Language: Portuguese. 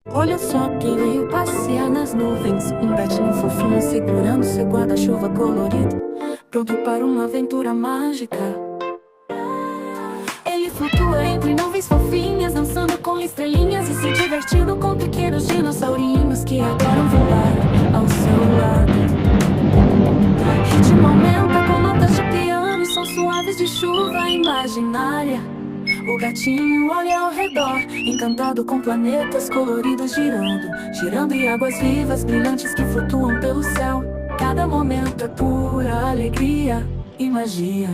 Olha só quem veio passear nas nuvens. Um gatinho fofinho segurando seu guarda-chuva colorido, pronto para uma aventura mágica. Ele flutua entre nuvens fofinhas, dançando com estrelinhas e se divertindo com pequenos dinossaurinhos que adoram voar ao seu lado. Ritmo aumenta com notas de piano e sons suaves de chuva imaginária. O gatinho olha ao redor, encantado com planetas coloridos girando e águas vivas brilhantes que flutuam pelo céu. Cada momento é pura alegria e magia.